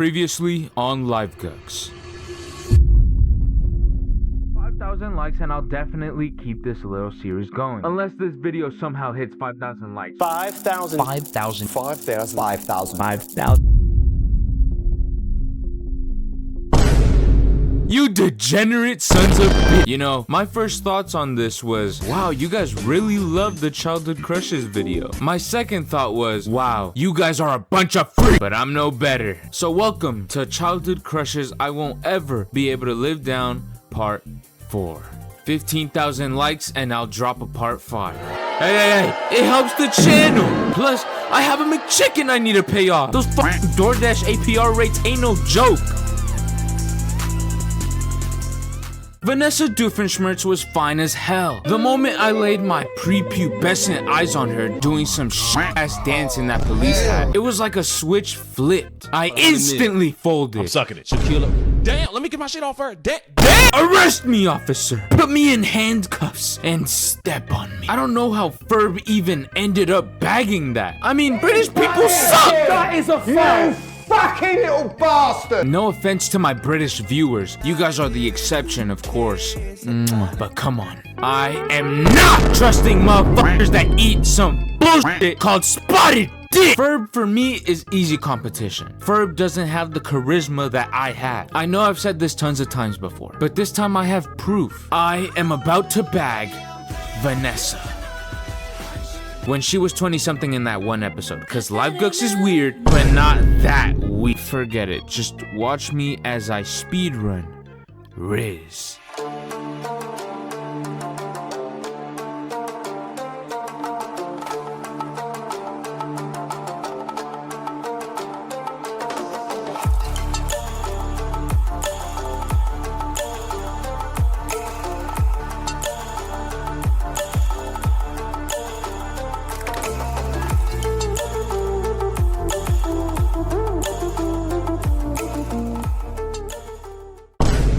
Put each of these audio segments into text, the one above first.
Previously on LiveGugs. 5,000 likes and I'll definitely keep this little series going. Unless this video somehow hits 5,000 likes. 5,000. 5,000. 5,000. 5,000. 5,000. You degenerate sons of bitch. You know, my first thoughts on this was, wow, you guys really love the childhood crushes video. My second thought was, wow, you guys are a bunch of freaks. But I'm no better. So welcome to Childhood Crushes I Won't Ever Be Able to Live Down Part 4. 15,000 likes and I'll drop a part 5. Hey, it helps the channel. Plus, I have a McChicken I need to pay off. Those fucking DoorDash APR rates ain't no joke. Vanessa Dofen Schmmerz was fine as hell. The moment I laid my prepubescent eyes on her doing some shit-ass dance in that police hat, it was like a switch flipped. I instantly folded. I'm sucking it. Shaquilla. Damn, let me get my shit off her. Damn. Arrest me, officer. Put me in handcuffs and step on me. I don't know how Ferb even ended up bagging that. I mean, British people suck. That is a fact. Fucking little bastard! No offense to my British viewers. You guys are the exception, of course. But come on. I am not trusting motherfuckers that eat some bullshit called spotted dick. Ferb for me is easy competition. Ferb doesn't have the charisma that I had. I know I've said this tons of times before, but this time I have proof. I am about to bag Vanessa. When she was 20-something in that one episode, because LiveGugs is weird, but not that weird. Forget it. Just watch me as I speedrun Riz.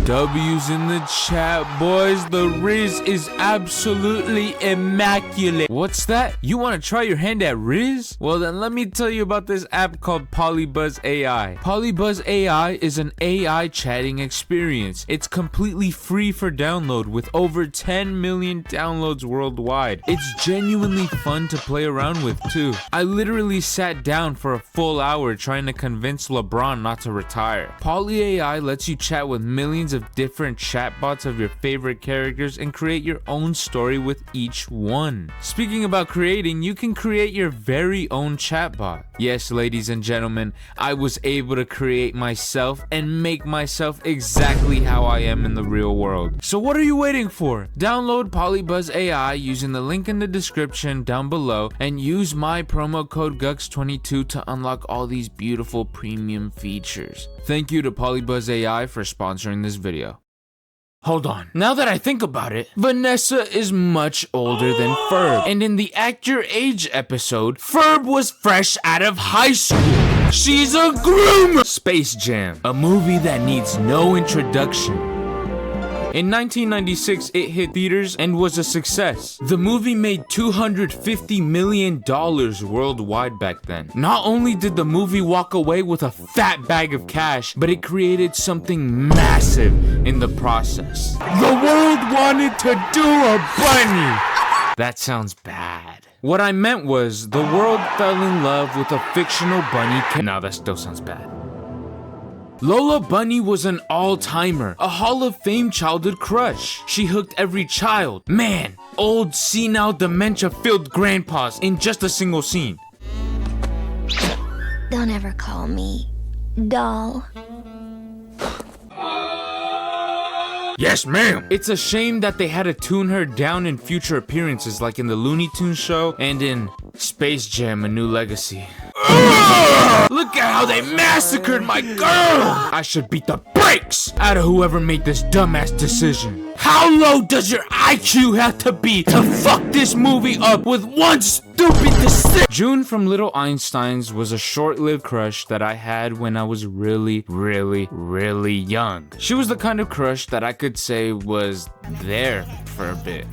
W's in the chat, boys. The Riz is absolutely immaculate. What's that? You want to try your hand at Riz? Well, then let me tell you about this app called PolyBuzz AI. PolyBuzz AI is an AI chatting experience. It's completely free for download with over 10 million downloads worldwide. It's genuinely fun to play around with too. I literally sat down for a full hour trying to convince LeBron not to retire. Poly AI lets you chat with millions of different chatbots of your favorite characters and create your own story with each one. Speaking about creating, you can create your very own chatbot. Yes, ladies and gentlemen, I was able to create myself and make myself exactly how I am in the real world. So what are you waiting for? Download PolyBuzz AI using the link in the description down below and use my promo code GUGS22 to unlock all these beautiful premium features. Thank you to PolyBuzz AI for sponsoring this video. Hold on. Now that I think about it, Vanessa is much older than Ferb. And in the Act Your Age episode, Ferb was fresh out of high school. She's a groomer. Space Jam, a movie that needs no introduction. In 1996, it hit theaters and was a success. The movie made $250 million worldwide back then. Not only did the movie walk away with a fat bag of cash, but it created something massive in the process. The world wanted to do a bunny! That sounds bad. What I meant was, the world fell in love with a fictional bunny. No, that still sounds bad. Lola Bunny was an all-timer, a Hall of Fame childhood crush. She hooked every child, man, old, senile, dementia-filled grandpas in just a single scene. Don't ever call me doll. Yes, ma'am. It's a shame that they had to tune her down in future appearances like in the Looney Tunes show and in Space Jam: A New Legacy. Look at how they massacred my girl! I should beat the brakes out of whoever made this dumbass decision. How low does your IQ have to be to fuck this movie up with one stupid decision? June from Little Einsteins was a short-lived crush that I had when I was really young. She was the kind of crush that I could say was there for a bit,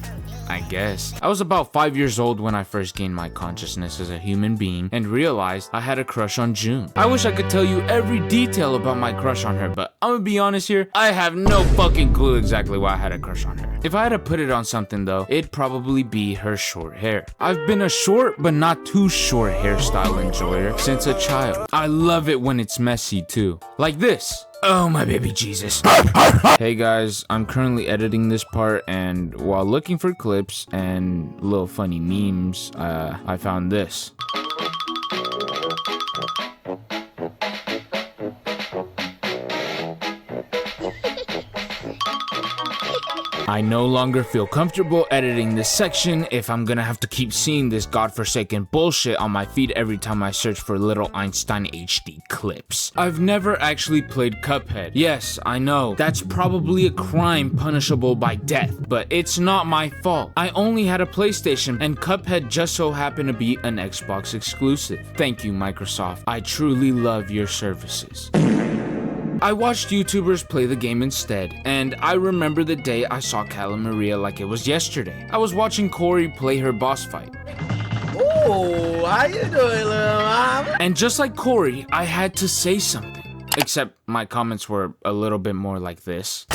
I guess. I was about 5 years old when I first gained my consciousness as a human being and realized I had a crush on June. I wish I could tell you every detail about my crush on her, but I'm gonna be honest here, I have no fucking clue exactly why I had a crush on her. If I had to put it on something though, it'd probably be her short hair. I've been a short but not too short hairstyle enjoyer since a child. I love it when it's messy too. Like this. Oh my baby Jesus. Hey guys, I'm currently editing this part, and while looking for clips and little funny memes, I found this. I no longer feel comfortable editing this section if I'm gonna have to keep seeing this godforsaken bullshit on my feed every time I search for Little Einstein HD clips. I've never actually played Cuphead. Yes, I know, that's probably a crime punishable by death, but it's not my fault. I only had a PlayStation, and Cuphead just so happened to be an Xbox exclusive. Thank you, Microsoft. I truly love your services. I watched YouTubers play the game instead, and I remember the day I saw Cala Maria like it was yesterday. I was watching Corey play her boss fight. Ooh, how you doing, little mama? And just like Corey, I had to say something. Except my comments were a little bit more like this.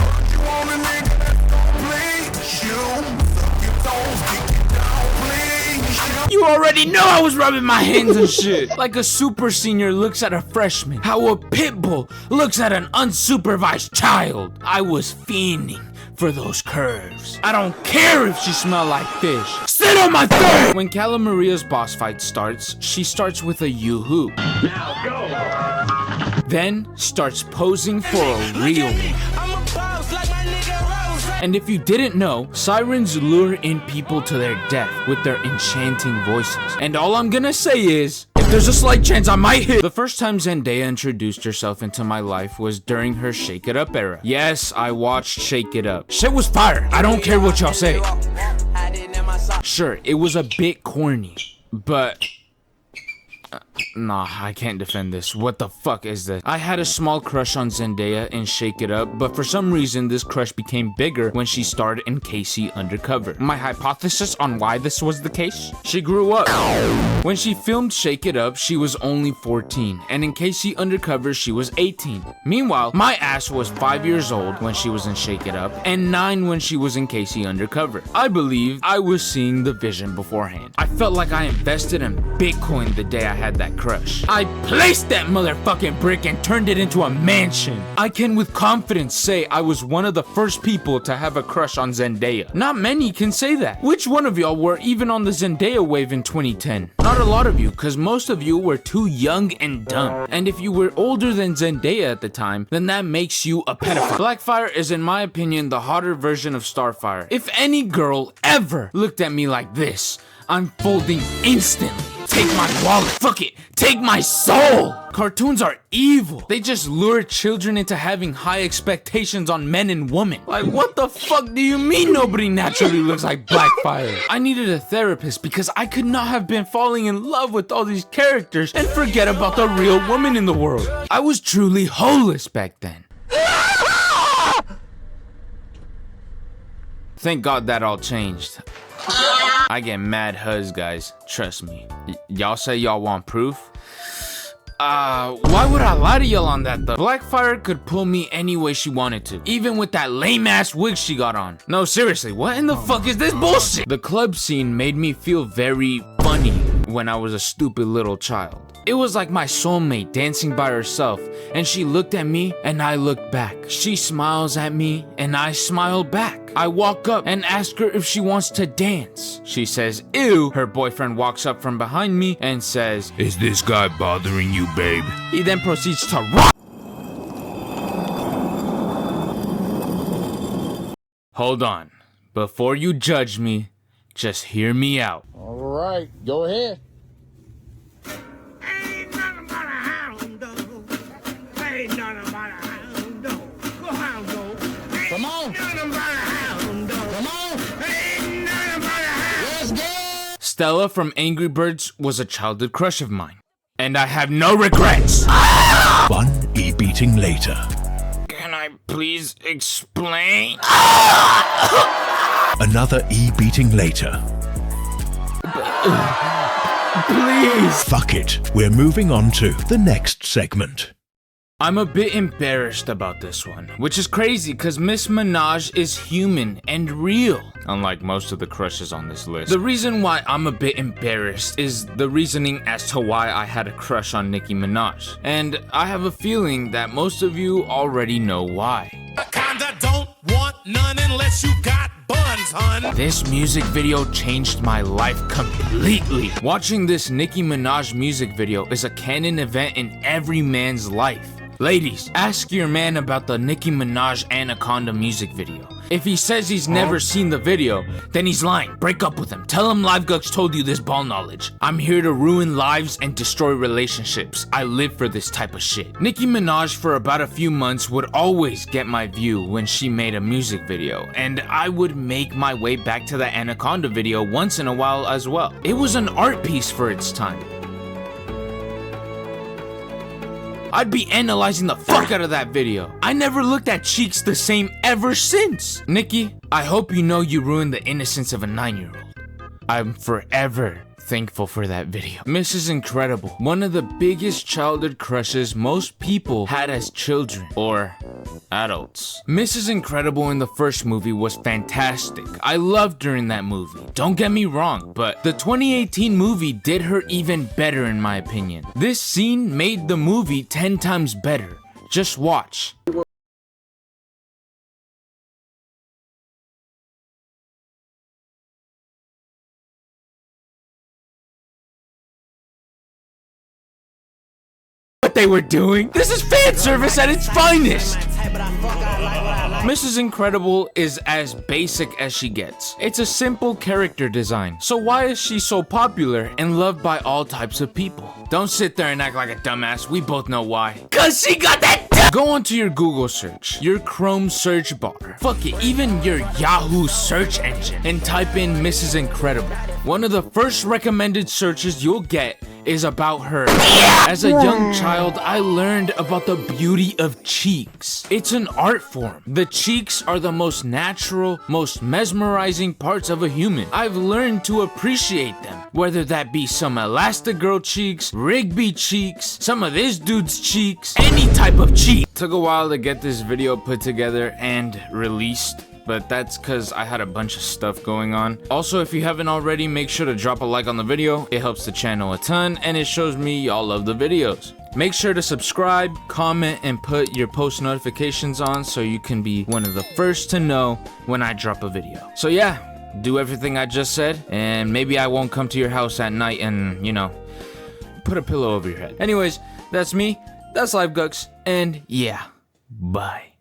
You already know I was rubbing my hands and shit. Like a super senior looks at a freshman. How a pit bull looks at an unsupervised child. I was fiending for those curves. I don't care if she smelled like fish. Sit on my face! When Cala Maria's boss fight starts, she starts with a yoo-hoo. Now go! Then starts posing for a real one. And if you didn't know, sirens lure in people to their death with their enchanting voices. And all I'm gonna say is, if there's a slight chance I might hit. The first time Zendaya introduced herself into my life was during her Shake It Up era. Yes, I watched Shake It Up. Shit was fire. I don't care what y'all say. Sure, it was a bit corny, but... Nah, I can't defend this. What the fuck is this? I had a small crush on Zendaya in Shake It Up, but for some reason this crush became bigger when she starred in KC Undercover. My hypothesis on why this was the case? She grew up. When she filmed Shake It Up, she was only 14, and in KC Undercover, she was 18. Meanwhile, my ass was 5 years old when she was in Shake It Up, and 9 when she was in KC Undercover. I believe I was seeing the vision beforehand. I felt like I invested in Bitcoin the day I had that crush. I placed that motherfucking brick and turned it into a mansion. I can with confidence say I was one of the first people to have a crush on Zendaya. Not many can say that. Which one of y'all were even on the Zendaya wave in 2010? Not a lot of you, cause most of you were too young and dumb. And if you were older than Zendaya at the time, then that makes you a pedophile. Blackfire is in my opinion the hotter version of Starfire. If any girl ever looked at me like this, I'm folding instantly. Take my wallet. Fuck it. Take my soul. Cartoons are evil. They just lure children into having high expectations on men and women. Like, what the fuck do you mean nobody naturally looks like Blackfire? I needed a therapist because I could not have been falling in love with all these characters and forget about the real woman in the world. I was truly holeless back then. Thank God that all changed. I get mad huzz, guys. Trust me. Y'all say y'all want proof? Why would I lie to y'all on that though? Blackfire could pull me any way she wanted to, even with that lame ass wig she got on. No, seriously, what in the fuck is this bullshit? The club scene made me feel very funny when I was a stupid little child. It was like my soulmate dancing by herself, and she looked at me and I looked back. She smiles at me and I smile back. I walk up and ask her if she wants to dance. She says, ew. Her boyfriend walks up from behind me and says, is this guy bothering you, babe? He then proceeds to rock. Hold on. Before you judge me, just hear me out. All right, go ahead. Come on. Stella from Angry Birds was a childhood crush of mine. And I have no regrets. One e-beating later. Can I please explain? Another e-beating later. Please. Fuck it. We're moving on to the next segment. I'm a bit embarrassed about this one, which is crazy because Miss Minaj is human and real, unlike most of the crushes on this list. The reason why I'm a bit embarrassed is the reasoning as to why I had a crush on Nicki Minaj, and I have a feeling that most of you already know why. Anaconda don't want none unless you got buns, hun. This music video changed my life completely. Watching this Nicki Minaj music video is a canon event in every man's life. Ladies, ask your man about the Nicki Minaj Anaconda music video. If he says he's never seen the video, then he's lying. Break up with him. Tell him Live Gux told you this ball knowledge. I'm here to ruin lives and destroy relationships. I live for this type of shit. Nicki Minaj for about a few months would always get my view when she made a music video, and I would make my way back to the Anaconda video once in a while as well. It was an art piece for its time. I'd be analyzing the fuck out of that video. I never looked at cheeks the same ever since. Nicki, I hope you know you ruined the innocence of a 9-year-old. I'm forever thankful for that video. Mrs. Incredible, one of the biggest childhood crushes most people had as children or adults. Mrs. Incredible in the first movie was fantastic. I loved her in that movie. Don't get me wrong, but the 2018 movie did her even better in my opinion. This scene made the movie 10 times better. Just watch. They were doing. This is fan service at its finest. Mrs. Incredible is as basic as she gets. It's a simple character design. So why is she so popular and loved by all types of people? Don't sit there and act like a dumbass. We both know why. Cause she got that. Go onto your Google search, your Chrome search bar, fuck it, even your Yahoo search engine, and type in Mrs. Incredible. One of the first recommended searches you'll get is about her. As a young child, I learned about the beauty of cheeks. It's an art form. The cheeks are the most natural, most mesmerizing parts of a human. I've learned to appreciate them, whether that be some Elastigirl cheeks, Rigby cheeks, some of this dude's cheeks, any type of cheek. Took a while to get this video put together and released, but that's cause I had a bunch of stuff going on. Also, if you haven't already, make sure to drop a like on the video. It helps the channel a ton and it shows me y'all love the videos. Make sure to subscribe, comment, and put your post notifications on so you can be one of the first to know when I drop a video. So yeah, do everything I just said, and maybe I won't come to your house at night and, you know, put a pillow over your head. Anyways, that's me, that's Live Gux, and yeah, bye.